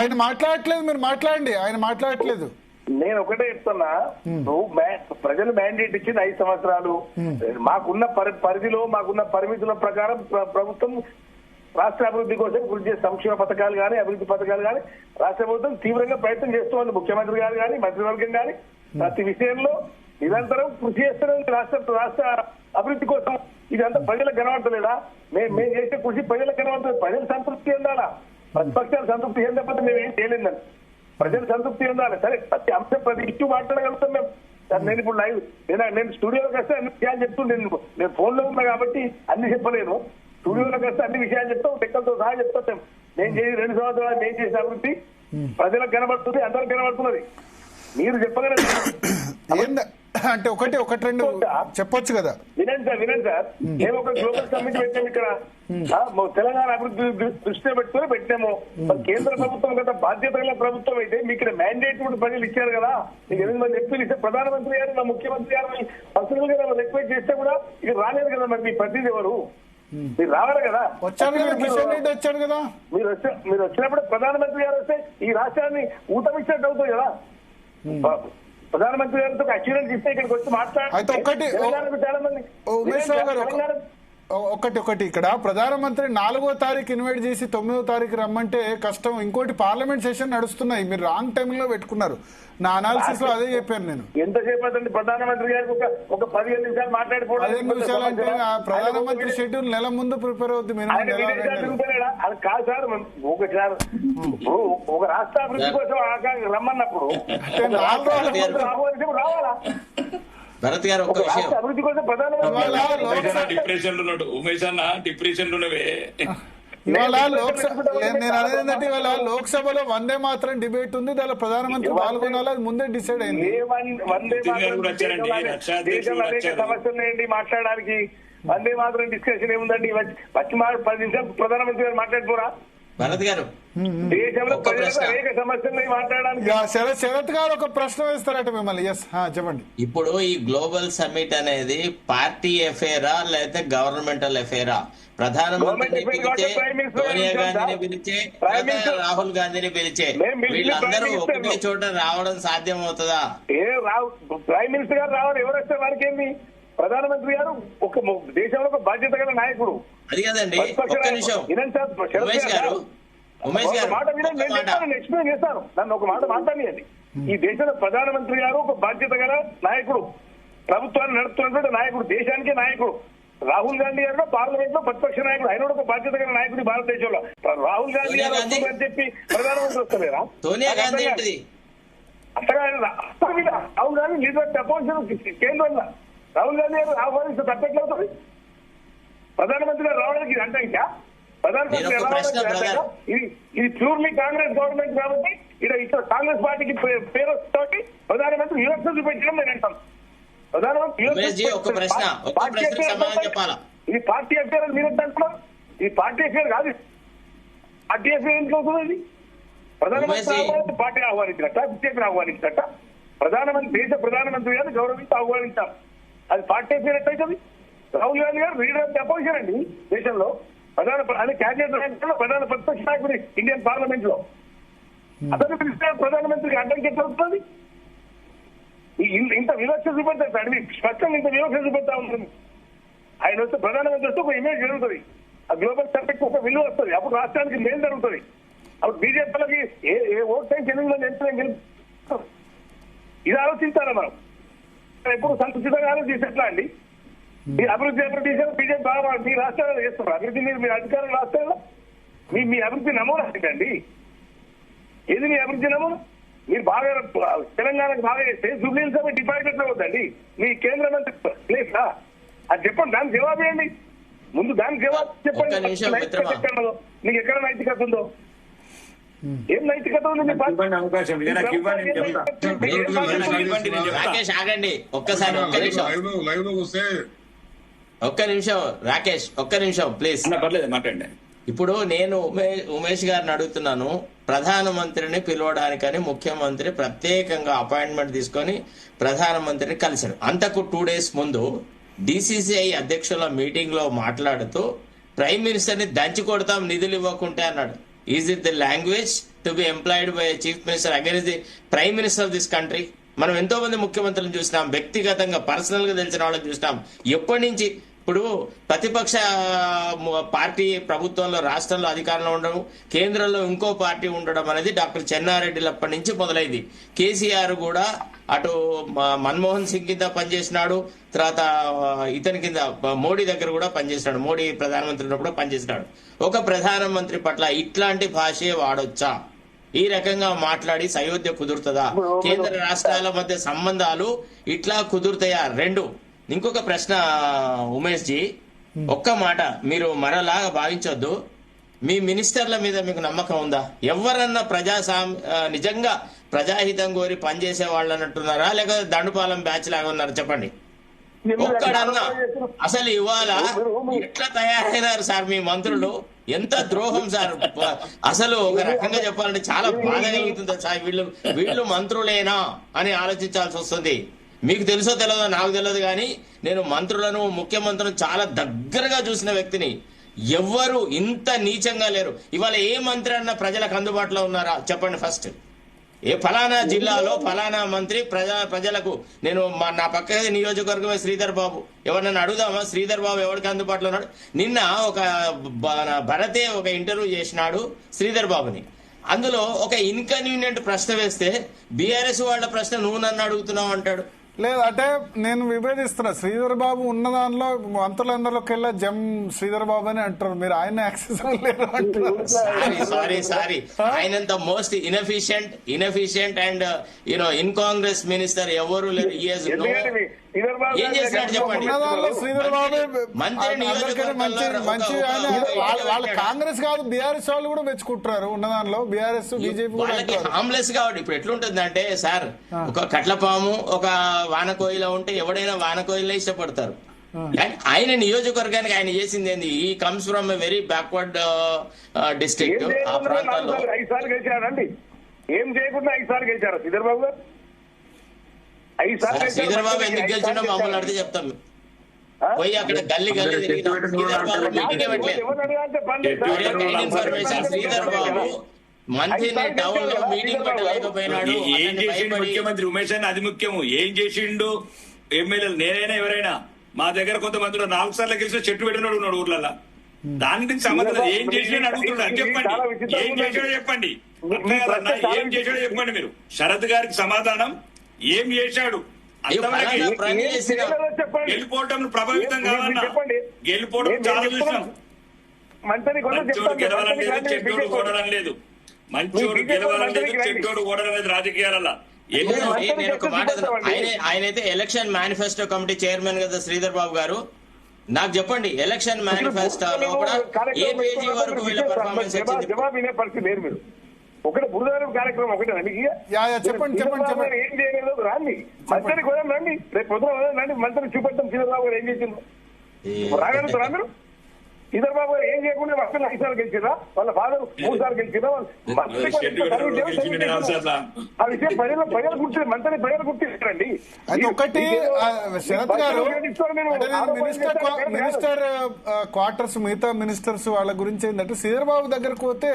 ఆయన మాట్లాడట్లేదు, మీరు మాట్లాడండి. ఆయన మాట్లాడట్లేదు. నేను ఒకటే చెప్తున్నా, నువ్వు ప్రజలు మ్యాండేట్ ఇచ్చింది 5 సంవత్సరాలు. మాకున్న పరిధిలో మాకున్న పరిమితుల ప్రకారం ప్రభుత్వం రాష్ట్ర అభివృద్ధి కోసం కృషి చేసే సంక్షేమ పథకాలు కానీ అభివృద్ధి పథకాలు కానీ రాష్ట్ర ప్రభుత్వం తీవ్రంగా ప్రయత్నం చేస్తోంది. ముఖ్యమంత్రి గారు కానీ మంత్రివర్గం కానీ ప్రతి విషయంలో నిరంతరం కృషి చేస్తున్నది రాష్ట్ర అభివృద్ధి కోసం. ఇదంతా ప్రజలకు కనబడతలేదా? మేము చేసే కృషి ప్రజలకు కనబడుతుంది. ప్రజలు సంతృప్తి చెందాలా, ప్రతిపక్షాలు సంతృప్తి చెందకపోతే మేము ఏం చేయలేదని ప్రజలు సంతృప్తి చెందాలి. సరే, ప్రతి అంశం ప్రతి ఇష్యూ మాట్లాడగలుగుతాం మేము. నేను ఇప్పుడు లైవ్ నేను స్టూడియోలోకి వస్తే అన్ని విషయాలు చెప్తుండే. నేను ఫోన్ లో ఉన్నా కాబట్టి అన్ని చెప్పలేను. స్టూడియోలోకి వస్తే అన్ని విషయాలు చెప్తాం, లెక్కలతో సహా చెప్తాం. నేను చేసి 2 సంవత్సరాలు నేను చేసే అభివృద్ధి ప్రజలకు కనబడుతుంది, అందరికి కనబడుతున్నది. మీరు చెప్పగలరు అంటే ఒకటి 2 చెప్పొచ్చు కదా. వినండి సార్, మేము ఒక గ్లోబల్ సమ్మిట్ పెట్టాము ఇక్కడ. తెలంగాణ అభివృద్ధి దృష్టిలో పెట్టుకుని పెట్టాము. కేంద్ర ప్రభుత్వం గత బాధ్యత గల ప్రభుత్వం అయితే మీకు ఇక్కడ మ్యాండేట్ కూడా ప్రజలు ఇచ్చారు కదా. మీకు 8 మంది ఎంపీలు ఇస్తే ప్రధానమంత్రి గారు నా ముఖ్యమంత్రి గారు పర్సనల్ గా రిక్వెస్ట్ చేస్తే కూడా ఇక్కడ రాలేదు కదా. మరి మీ ప్రతినిధి ఎవరు? మీరు రావాలి కదా. వచ్చాడు కదా. మీరు వచ్చినప్పుడు ప్రధానమంత్రి గారు వస్తే ఈ రాష్ట్రాన్ని ఊతమిచ్చినట్టు అవుతుంది కదా. ప్రధానమంత్రి గారితో అష్యూరెన్స్ ఇస్తే ఇక్కడికి వచ్చి మాట్లాడారు. చాలా మంది ఒకటి ఇక్కడ ప్రధానమంత్రి 4వ తారీఖు ఇన్వైట్ చేసి 9వ తారీఖు రమ్మంటే కష్టం. ఇంకోటి పార్లమెంట్ సెషన్ నడుస్తున్నాయి, మీరు రాంగ్ టైమ్ లో పెట్టుకున్నారు. నా అనాలిసిస్ లో అదే చెప్పాను నేను. ఎంతసేపు అవుతుంది ప్రధానమంత్రి గారికి ఒక 15 నిమిషాలు మాట్లాడిపోవడం? 15 నిమిషాలు అంటే ప్రధానమంత్రి షెడ్యూల్ నెల ముందు ప్రిపేర్ అవుతుంది. అది కాదు సార్. ఒక రాష్ట్ర అభివృద్ధి కోసం రమ్మన్నప్పుడు రావాలా? భరత్ గారు ఒక్క విషయం, అభివృద్ధి కోసం ప్రధానమంత్రి డిప్రెషన్ లో ఉన్నాడు. ఉమేష్ అన్న డిప్రెషన్ లోనే. ఇవాళ నేను అనేది ఇవాళ లోక్సభలో వందే మాత్రం డిబేట్ ఉంది. దానిలో ప్రధానమంత్రి పాల్గొనాలి, అది ముందే డిసైడ్ అయింది. దేశంలో అనేక సమస్యలు ఏంటి మాట్లాడడానికి? వందే మాత్రం డిస్కషన్ ఏముందండి? వచ్చి 10 నిమిషాలు ప్రధానమంత్రి గారు మాట్లాడిపోరా? భరత్ గారు, దేశంలో అనేక సమస్యలు మాట్లాడడానికి. శరత్ గారు ఒక ప్రశ్న వేస్తారట మిమ్మల్ని. చెప్పండి. ఇప్పుడు ఈ గ్లోబల్ సమ్మిట్ అనేది పార్టీ ఎఫేరా లేదా గవర్నమెంటల్ ఎఫేరా? ప్రధానమంత్రిని పిలిచే, సోనియా గాంధీని పిలిచే, రాహుల్ గాంధీని పిలిచే, వీళ్ళందరూ ఒకటే చోట రావడం సాధ్యం అవుతుందా? ప్రైమ్ మినిస్టర్ గారు రావాలి, ఎవరు వస్తే వారికి ఏంది? ప్రధానమంత్రి గారు ఒక దేశంలో ఒక బాధ్యత గల నాయకుడు. అది కదండి. ఒక్క నిమిషం ఉమేష్ గారు, ఎక్స్ప్లెయిన్ చేస్తాను. నన్ను ఒక మాట మాట్లాడియండి. ఈ దేశంలో ప్రధానమంత్రి గారు ఒక బాధ్యత గల నాయకుడు, ప్రభుత్వాన్ని నడుపుతున్నటువంటి నాయకుడు, దేశానికి నాయకుడు. రాహుల్ గాంధీ గారు పార్లమెంట్ లో ప్రతిపక్ష నాయకుడు, ఆయన ఒక బాధ్యత గల నాయకుడు భారతదేశంలో. రాహుల్ గాంధీ గారు అని చెప్పి ప్రధానమంత్రి వస్తలేరా? సోనియా గాంధీ అంతగా రాహుల్ గాంధీ లీడర్ అపోజిషన్ కేంద్రంలో రాహుల్ గాంధీ గారు ఆహ్వానిస్తే తప్పట్లవుతుంది. ప్రధానమంత్రి గారు రావడానికి అంటే ఇంకా ప్రధానమంత్రి ఇది ప్యూర్లీ కాంగ్రెస్ గవర్నమెంట్ కాబట్టి ఇక్కడ కాంగ్రెస్ పార్టీకి పేరు తోటి ప్రధానమంత్రి యుఎస్ఎల్ చూపించడం నేను అంటాను. ప్రధానమంత్రి ఇది పార్టీ అఫేర్ అని మీరు అంటున్నారు. ఇది పార్టీ అఫేర్ కాదు. పార్టీ అఫేర్ ఎందుకు అవుతుంది? ఇది ప్రధానమంత్రి పార్టీ ఆహ్వానించినట్ట, బీజేపీని ఆహ్వానించినట్ట. దేశ ప్రధానమంత్రి గారిని గౌరవించి ఆహ్వానించారు. అది పార్టీ అఫేర్ ఎట్లయితుంది? రాహుల్ గాంధీ గారు లీడర్ ఆఫ్ ది అపోజిషన్ అండి దేశంలో. అదే క్యాబినెట్ ర్యాంకులో ప్రధాన ప్రతిపక్ష నాయకుడు ఇండియన్ పార్లమెంట్ లో. అతను పిలిస్తే ప్రధానమంత్రికి అడ్డంకి ఎట్లా అవుతుంది? ఇంత వివక్ష చూపెడతారు సార్, స్పష్టంగా ఇంత వివక్ష చూపెడతా ఉంటుంది. ఆయన వస్తే ప్రధానమంత్రి వస్తే ఒక ఇమేజ్ జరుగుతుంది, ఆ గ్లోబల్ సబ్జెక్ట్ ఒక విలువ వస్తుంది, అప్పుడు రాష్ట్రానికి మేలు జరుగుతుంది. అప్పుడు బీజేపీలకి ఏ ఓట్ టైం 8 మంది ఎంత ఇది ఆలోచించాలా మనం? ఎప్పుడు సంతృప్తిగానే తీసేట్లా అండి? మీ అభివృద్ధి చేశారు బీజేపీ బాగా మీ రాష్ట్రాల్లో చేస్తున్నారు అభివృద్ధి. మీ అధికారుల రాష్ట్రాల్లో మీ అభివృద్ధి నమూనా ఏంటండి? ఏది మీ అభివృద్ధి నమూనా? మీరు బాగా తెలంగాణకు బాగా చేస్తే జూబ్లీహిల్స్ సభ డిపార్ట్మెంట్ అవుతుందండి మీ కేంద్ర మంత్రి ప్లేసా? అది చెప్పండి, దానికి జవాబు ఇవ్వండి. ముందు దానికి జవాబు చెప్పండి. నీకు ఎక్కడ నైతికత ఉందో? ఏం నైతికత ఉంది? ఒక్క నిమిషం రాకేష్, ఒక్క నిమిషం ప్లీజ్. మాట్లాడండి. ఇప్పుడు నేను ఉమేష్ గారిని అడుగుతున్నాను, ప్రధానమంత్రిని పిలవడానికని ముఖ్యమంత్రి ప్రత్యేకంగా అపాయింట్మెంట్ తీసుకొని ప్రధానమంత్రిని కలిశాడు. అంతకు 2 days ముందు డిసిసిఐ అధ్యక్షుల మీటింగ్ లో మాట్లాడుతూ ప్రైమ్ మినిస్టర్ ని దంచి కొడతాం నిధులు ఇవ్వకుంటే అన్నాడు. Is it the language to be employed by chief minister against the prime minister of this country? మనం ఎంతో మంది ముఖ్యమంత్రులను చూసినాం, వ్యక్తిగతంగా పర్సనల్ గా తెలిసిన వాళ్ళని చూసినాం. ఎప్పటి నుంచి ఇప్పుడు ప్రతిపక్ష పార్టీ ప్రభుత్వంలో రాష్ట్రంలో అధికారంలో ఉండడం, కేంద్రంలో ఇంకో పార్టీ ఉండడం అనేది డాక్టర్ చెన్నారెడ్డిలప్పటి నుంచి మొదలైంది. కేసీఆర్ కూడా అటు మన్మోహన్ సింగ్ కింద పనిచేసినాడు, తర్వాత ఇతని కింద మోడీ దగ్గర కూడా పనిచేసినాడు, మోడీ ప్రధానమంత్రి ఉన్నప్పుడు పనిచేసినాడు. ఒక ప్రధానమంత్రి పట్ల ఇట్లాంటి భాషే వాడొచ్చా? ఈ రకంగా మాట్లాడి సయోధ్య కుదురుతుందా? కేంద్ర రాష్ట్రాల మధ్య సంబంధాలు ఇట్లా కుదురుతాయా? రెండు. ఇంకొక ప్రశ్న ఉమేష్ జీ, ఒక్క మాట మీరు మరలాగా భావించొద్దు. మీ మినిస్టర్ల మీద మీకు నమ్మకం ఉందా? ఎవరన్నా నిజంగా ప్రజాహితం కోరి పనిచేసే వాళ్ళు అన్నట్టున్నారా, లేకపోతే దండుపాలెం బ్యాచ్ లాగా ఉన్నారా? చెప్పండి ఒక్కడన్నా. అసలు ఇవాళ ఎట్లా తయారైనారు సార్ మీ మంత్రులు? ఎంత ద్రోహం సార్! అసలు ఒక రకంగా చెప్పాలంటే చాలా బాధ కలుగుతుంది సార్. వీళ్ళు మంత్రులేనా అని ఆలోచించాల్సి వస్తుంది. మీకు తెలుసో తెలియదో నాకు తెలియదు, కానీ నేను మంత్రులను, ముఖ్యమంత్రులను చాలా దగ్గరగా చూసిన వ్యక్తిని. ఎవ్వరు ఇంత నీచంగా లేరు. ఇవాళ ఏ మంత్రి అన్న ప్రజలకు అందుబాటులో ఉన్నారా? చెప్పండి ఫస్ట్. ఏ ఫలానా జిల్లాలో ఫలానా మంత్రి ప్రజలకు నేను నా పక్క నియోజకవర్గమే శ్రీధర్ బాబు, ఎవరినైనా అడుగుదామా శ్రీధర్ బాబు ఎవరికి అందుబాటులో ఉన్నాడు? నిన్న ఒక భరతే ఒక ఇంటర్వ్యూ చేసినాడు శ్రీధర్ బాబుని. అందులో ఒక ఇన్కన్వీనియంట్ ప్రశ్న వేస్తే బీఆర్ఎస్ వాళ్ళ ప్రశ్న నువ్వు నన్ను అడుగుతున్నావు అంటాడు. లేదు అంటే నేను విభేదిస్తున్నా. శ్రీధర్ బాబు ఉన్న దానిలో మంత్రులందరిలోకి వెళ్ళా శ్రీధర్ బాబు అని అంటారు, మీరు ఆయన యాక్సెస్ లేరు అంటారు. సారీ ఆయనంత most inefficient and in Congress minister ఎవరు లేరు. ఏం చేసినాడు చెప్పండి? శ్రీధర్ బాబు మంచి వాళ్ళు కాంగ్రెస్ కాదు బీఆర్ఎస్ వాళ్ళు కూడా మెచ్చుకుంటారు ఉన్నదానిలో. బీఆర్ఎస్ బీజేపీ వాళ్ళకి హామ్లెస్ కాబట్టి ఇప్పుడు ఎట్లుంటుందంటే సార్, ఒక కట్లపాము ఒక వానకోయిల ఉంటే ఎవడైనా వానకోయిలే ఇష్టపడతారు. ఆయన నియోజకవర్గానికి ఆయన చేసింది ఏంది? He comes from a very backward district. ఆ ప్రాంతాల్లో 5 సార్లు గెలిచారండి. ఏం చేయకుండా 5 సార్లు గెలిచారు శ్రీధర్ బాబు గారు. శ్రీధర్ బాబు ఎందుకు గెలిచిండో మమ్మల్ని అడిగితే చెప్తాం. పోయి అక్కడ గల్లీ శ్రీధర్ బాబు మీటింగ్ పెట్టలేదు. ఇన్ఫర్మేషన్ శ్రీధర్ బాబు మంత్రిని టౌన్ లో మీటింగ్ పెట్టలేకపోయినాడు. ఏం చేసిండు ముఖ్యమంత్రి ఉమేష్ అని? అది ముఖ్యము. ఏం చేసిండు ఎమ్మెల్యేలు? నేనైనా ఎవరైనా మా దగ్గర కొంతమంది 4 సార్లు గెలిచిన చెట్టు పెట్టినాడు ఉన్నాడు ఊర్లలో. దాని నుంచి సంబంధం ఏం చేసినా అడుగుతున్నాడు. చెప్పండి ఏం చేసాడో చెప్పండి. ఏం చేసాడో చెప్పండి మీరు. శరత్ గారికి సమాధానం ఏం చేశాడు? గెలిపోవటం ప్రభావితం కావాలన్నా గెలిపోవడం చాలా చూసినాం. మంచోడు గెలవాలని లేదు, చెడ్డోడు ఓడడం లేదు. మంచోడు గెలవాలని లేదు, చెడ్డోడు ఓడడం లేదు రాజకీయాలలో. నేను ఒక మాట, ఆయనైతే ఎలక్షన్ మేనిఫెస్టో కమిటీ చైర్మన్ కదా శ్రీధర్ బాబు గారు. నాకు చెప్పండి, ఎలక్షన్ మేనిఫెస్టోలో కూడా ఏ పేజీ వరకు వీళ్ళ పర్ఫార్మెన్స్ వచ్చింది? జవాబు వినే పరిస్థితి లేరు మీరు. ఒకటి బురదవరం కార్యక్రమం ఒకటే చెప్పండి ఏం చేయలేదు రాండి, మంత్రి కూడా రండి, రేపు పొద్దున రండి, మంత్రి చూపెడతాం శ్రీధర్ బాబు గారు ఏం చేసింది రాగలుగుతారా మీరు? శ్రీధర్ బాబు గారు ఏం చేయకుండా వర్షాలు 5 సార్లు గెలిచిరా, వాళ్ళ ఫాదర్ 3 సార్లు గెలిచిరా. ఆ విషయం ప్రజలు గుర్తు, మంత్రి ప్రజలు గుర్తిస్తారండి. అది ఒకటి. శరత్ గారు మినిస్టర్ క్వార్టర్స్ మిగతా మినిస్టర్స్ వాళ్ళ గురించి ఏంటంటే శ్రీధర్ బాబు దగ్గరకు పోతే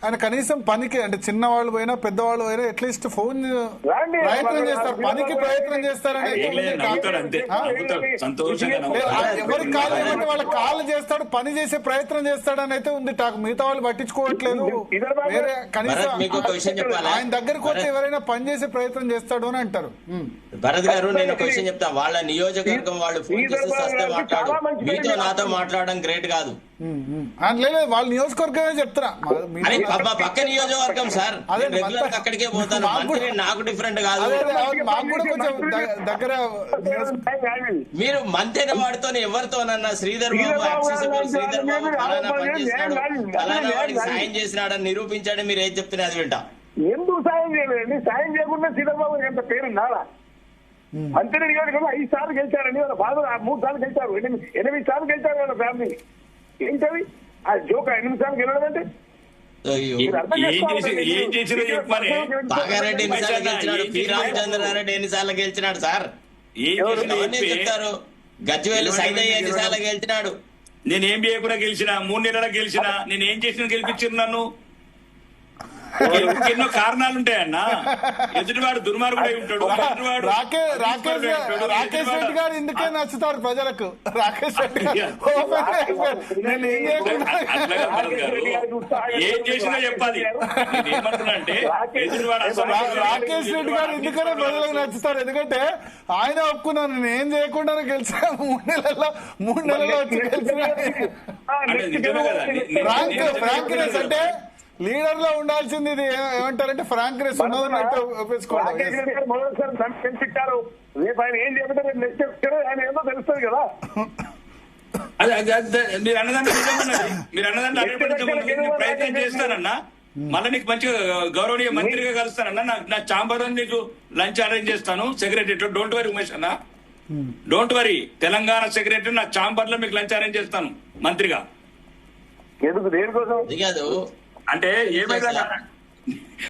ఆయన కనీసం పనికి అంటే చిన్నవాళ్ళు పోయినా పెద్దవాళ్ళు పోయినా అట్లీస్ట్ ఫోన్ ప్రయత్నం చేస్తారు, పనికి ప్రయత్నం చేస్తారని. ఎవరికి కాదు ఏమంటే వాళ్ళ కాళ్ళు చేస్తాడు, పని చేసే ప్రయత్నం చేస్తాడని అయితే ఉంది టాక్. మిగతా వాళ్ళు పట్టించుకోవట్లేదు. వేరే కనీసం ఆయన దగ్గరకు వస్తే ఎవరైనా పని చేసే ప్రయత్నం చేస్తాడు అని అంటారు. భరత్ గారు నేను క్వశ్చన్ చెప్తా. వాళ్ళ నియోజకవర్గం వాళ్ళు ఫోన్ చేసి వస్తే మాట్లాడు, మీతో నాతో మాట్లాడడం గ్రేట్ కాదు. లేదు వాళ్ళ నియోజకవర్గమే చెప్తారా, పక్క నియోజకవర్గం సార్. రెగ్యులర్ అక్కడికే పోతాను, నాకు డిఫరెంట్ కాదు. మాకు కూడా కొంచెం దగ్గర. మీరు మంత్రి వాడితో ఎవరితోనన్నా శ్రీధర్ బాబు యాక్సెసిబుల్, శ్రీధర్ బాబు ఫలానా పని చేసినాడు, ఫలానా వాడికి సాయం చేసినాడని నిరూపించాడు, మీరు ఏం చెప్తున్నా అది వింటా. ఎందుకు సాయం చేయలేదండి? సాయం చేయకుండా శ్రీధర్ బాబు ఎంత పేరు నాలా మంత్రి నియోజకవర్గంలో 5 సార్లు గెలిచారండి. వాళ్ళ ఫాదర్ 3 సార్లు గెలిచారు, 8 సార్లు గెలిచారు వాళ్ళ ఫ్యామిలీ. ఏంటది ఆ జోక్? 8 సార్లు గెలవడం అంటే బాగారెడ్డి ఎన్నిసార్లు గెలిచినాడు, పి రామచంద్రారెడ్డి ఎన్నిసార్లు గెలిచినాడు సార్? చెప్తారు. గజ్వేలు సైదయ్య ఎన్నిసార్లు గెలిచినాడు? నేనేం చేయకుండా గెలిచిన 3 నెలల గెలిచిన నేనేం చేసిన గెలిపించారు నన్ను ఎన్నో కారణాలు ఉంటాయన్నా ఎదుటివాడు దుర్మార్గుడై ఉంటాడు ఎదుటివాడు రాకేష్ రెడ్డి గారు ఇందుకే నచ్చుతారు ప్రజలకు. రాకేష్ రెడ్డి నేను ఏం చేయకుండా ఏం చేసినా చెప్పాలి. ఏమంటున్నా అంటే రాకేష్ రెడ్డి గారు ఎందుకనే ప్రజలకు నచ్చుతారు, ఎందుకంటే ఆయన ఒప్పుకున్నాను నేను ఏం చేయకుండా గెలిచా 3 నెలల్లో వచ్చి గెలిచిన. ఫ్రాంక్నెస్ అంటే లీడర్ లో ఉండాల్సింది ఇది ఏమంటారంటే ఫ్రాంక్నెస్ ఉన్నదన్నట్టు ఒప్పేసుకోవడం. కనిపించారు రేపు ఆయన ఏం చెబుతారు నెక్స్ట్ చెప్తారు ఆయన ఏదో తెలుస్తుంది కదా. మీరు అన్నదాన్ని మీరు అన్నదాన్ని ప్రయత్నం చేస్తానన్నా మళ్ళీ నీకు మంచిగా గౌరవనీయ మంత్రిగా కలుస్తానన్నా. నా చాంబర్ నీకు లంచ్ అరేంజ్ చేస్తాను సెక్రటరీ. డోంట్ వరీ ఉమేష్ అన్న, డోంట్ వరీ. తెలంగాణ సెక్రటరీ నా చాంబర్ లో మీకు లంచ్ అరేంజ్ చేస్తాను మంత్రిగా. ఎందుకు దేనికోసం అంటే ఏమైనా